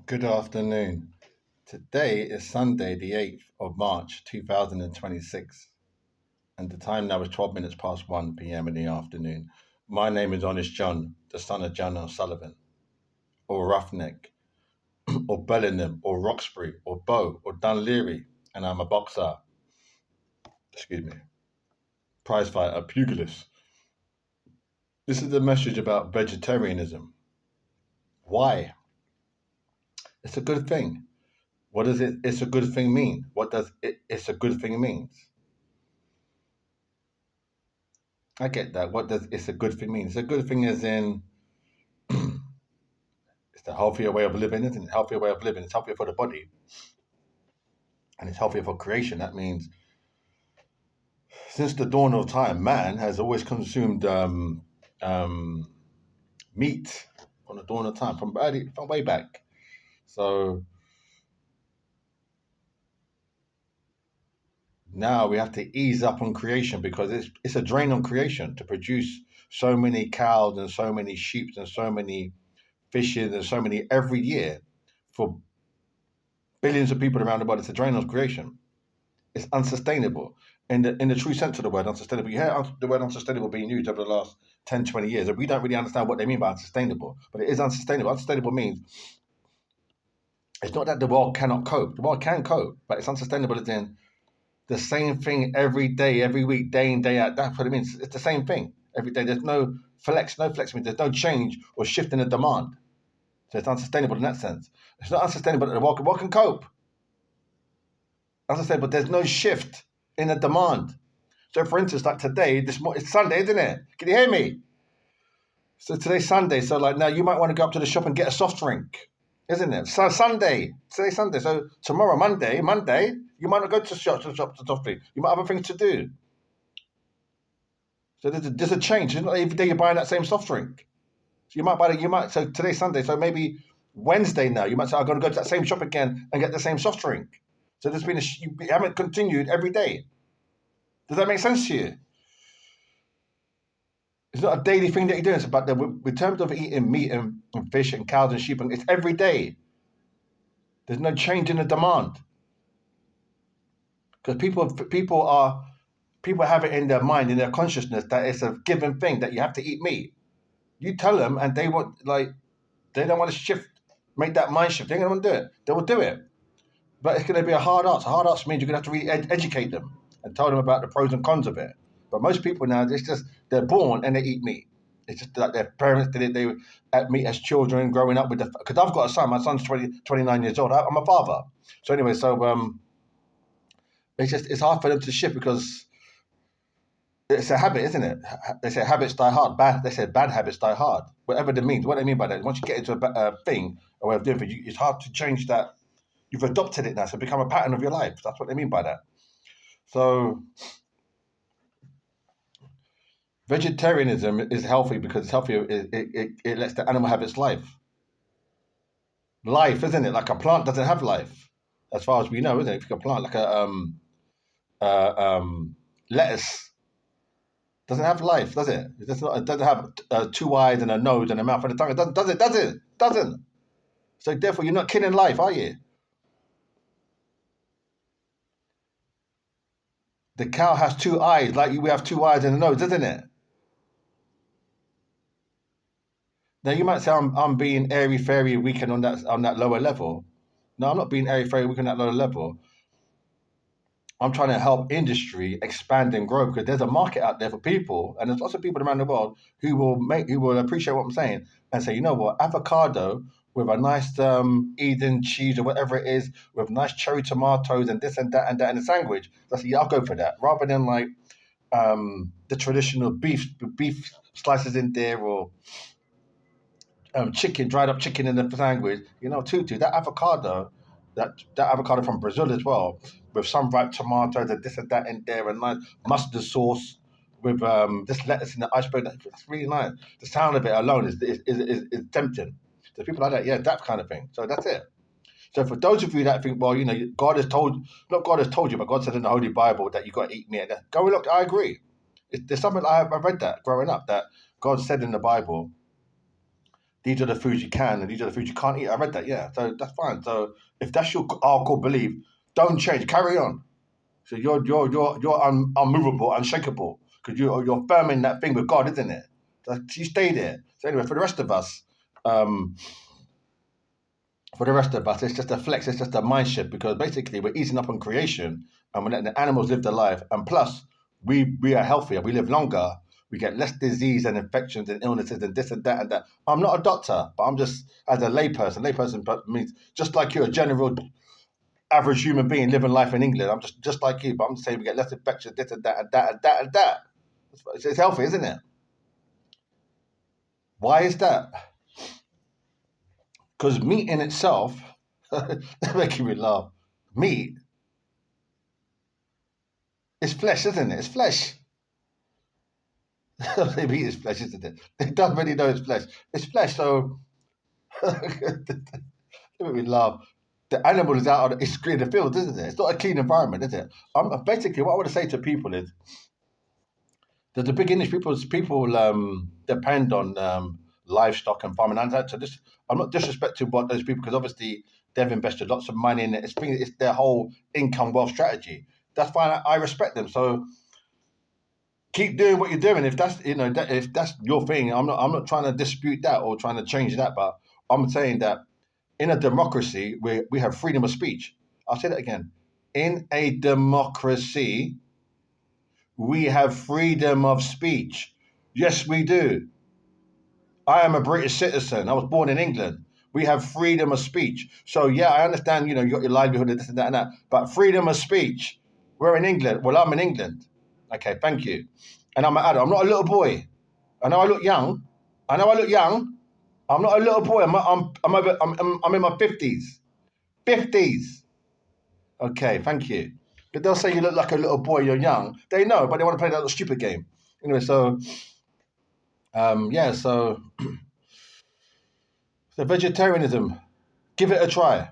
Good afternoon. Today is Sunday, the 8th of March, 2026, and the time now is 12 minutes past 1 p.m. in the afternoon. My name is Honest John, the son of John O'Sullivan, or Roughneck, or Bellingham, or Roxbury, or Bow, or Dunleary, and I'm a boxer, excuse me, prize fighter, pugilist. This is a message about vegetarianism. Why? It's a good thing. What does it's a good thing mean? What does it's a good thing mean? I get that. What does it's a good thing mean? It's a good thing as in it's a healthier way of living, isn't it? Healthier way of living. It's healthier for the body and it's healthier for creation. That means since the dawn of time, man has always consumed um, meat from the dawn of time, from way back. So now we have to ease up on creation because it's a drain on creation to produce so many cows and so many sheep and so many fishes and so many every year for billions of people around the world. It's a drain on creation. It's unsustainable in the true sense of the word unsustainable. You hear the word unsustainable being used over the last 10, 20 years, and we don't really understand what they mean by unsustainable, but it is unsustainable. Unsustainable means it's not that the world cannot cope. The world can cope, but it's unsustainable as in the same thing every day, every week, day in, day out. That's what it means. It's the same thing every day. There's no flex, means there's no change or shift in the demand. So it's unsustainable in that sense. It's not unsustainable that the world can cope. As I said, but there's no shift in the demand. So, for instance, like today, it's Sunday, isn't it? Can you hear me? So today's Sunday. So, like now, you might want to go up to the shop and get a soft drink, isn't it? So today's Sunday. So tomorrow, Monday, you might not go to the shop to soft drink. You might have other things to do. So there's a change. It's not every day you're buying that same soft drink. So you might buy it. So today's Sunday. So maybe Wednesday now, you might say, I'm going to go to that same shop again and get the same soft drink. So you haven't continued every day. Does that make sense to you? It's not a daily thing that you're doing. It's about in terms of eating meat and fish and cows and sheep, and it's every day. There's no change in the demand because people have it in their mind, in their consciousness that it's a given thing that you have to eat meat. You tell them, and they don't want to make that mind shift. They don't want to do it. They will do it, but it's going to be a hard ask. A hard ask means you're going to have to really educate them and tell them about the pros and cons of it. But most people now, they're born and they eat meat. It's just like their parents did it. They ate meat as children, growing up with because I've got a son. My son's 29 years old. I'm a father. So anyway, it's hard for them to shift because it's a habit, isn't it? They say habits die hard. They say bad habits die hard. Whatever that means. What they mean by that. Once you get into a thing, a way of doing things, it's hard to change that. You've adopted it now, so it become a pattern of your life. That's what they mean by that. So vegetarianism is healthy because it's healthier. It lets the animal have its life. Life, isn't it? Like a plant doesn't have life, as far as we know, isn't it? If you can plant like a lettuce doesn't have life, does it? It doesn't have two eyes and a nose and a mouth and a tongue. It doesn't. Does it? Does it? Doesn't. So therefore, you're not killing life, are you? The cow has two eyes, like we have two eyes and a nose, isn't it? Now you might say I'm being airy fairy weekend on that lower level. No, I'm not being airy fairy weekend on that lower level. I'm trying to help industry expand and grow because there's a market out there for people, and there's lots of people around the world who will appreciate what I'm saying and say, you know what, avocado with a nice Eden cheese or whatever it is, with nice cherry tomatoes and this and that in a sandwich. That's yeah, I'll go for that rather than like the traditional beef slices in there or chicken, dried up chicken in the sandwich. You know, tutu, that avocado from Brazil as well, with some ripe tomatoes and this and that in there, and nice mustard sauce with this lettuce in the iceberg. That's really nice. The sound of it alone is tempting. So people like that, yeah, that kind of thing. So that's it. So for those of you that think, well, you know, not God has told you, but God said in the Holy Bible that you got to eat meat. Go and look. I agree. There's something I read that growing up that God said in the Bible these are the foods you can and these are the foods you can't eat. I read that, yeah. So that's fine. So if that's your hardcore belief, don't change. Carry on. So you're unmovable, unshakable, because you're firm in that thing with God, isn't it? So you stay there. So anyway, um, for the rest of us, it's just a flex. It's just a mind shift because basically we're easing up on creation and we're letting the animals live their life. And plus, we are healthier. We live longer. We get less disease and infections and illnesses and this and that and that. I'm not a doctor, but I'm just as a layperson. Layperson means just like you're a general average human being living life in England. I'm just like you, but I'm just saying we get less infections, this and that and that and that and that. It's healthy, isn't it? Why is that? Because meat in itself, making me laugh. Meat is flesh, isn't it? It's flesh. Meat is flesh, isn't it? They don't really know it's flesh. It's flesh, so make me laugh. The animal is out. It's in the field, isn't it? It's not a clean environment, is it? Basically, what I want to say to people is that the beginners, people depend on livestock and farming. And so this, I'm not disrespecting what those people because obviously they've invested lots of money in it. It's their whole income wealth strategy. That's fine. I respect them. So keep doing what you're doing. If that's if that's your thing, I'm not trying to dispute that or trying to change that. But I'm saying that in a democracy we have freedom of speech. I'll say that again. In a democracy, we have freedom of speech. Yes, we do. I am a British citizen. I was born in England. We have freedom of speech. So yeah, I understand. You got your livelihood and this and that and that. But freedom of speech. We're in England. Well, I'm in England. Okay, thank you. And I'm an adult. I'm not a little boy. I know I look young. I know I look young. I'm not a little boy. I'm in my fifties. Fifties. Okay, thank you. But they'll say you look like a little boy. You're young. They know, but they want to play that little stupid game. Anyway, so yeah, so vegetarianism, give it a try.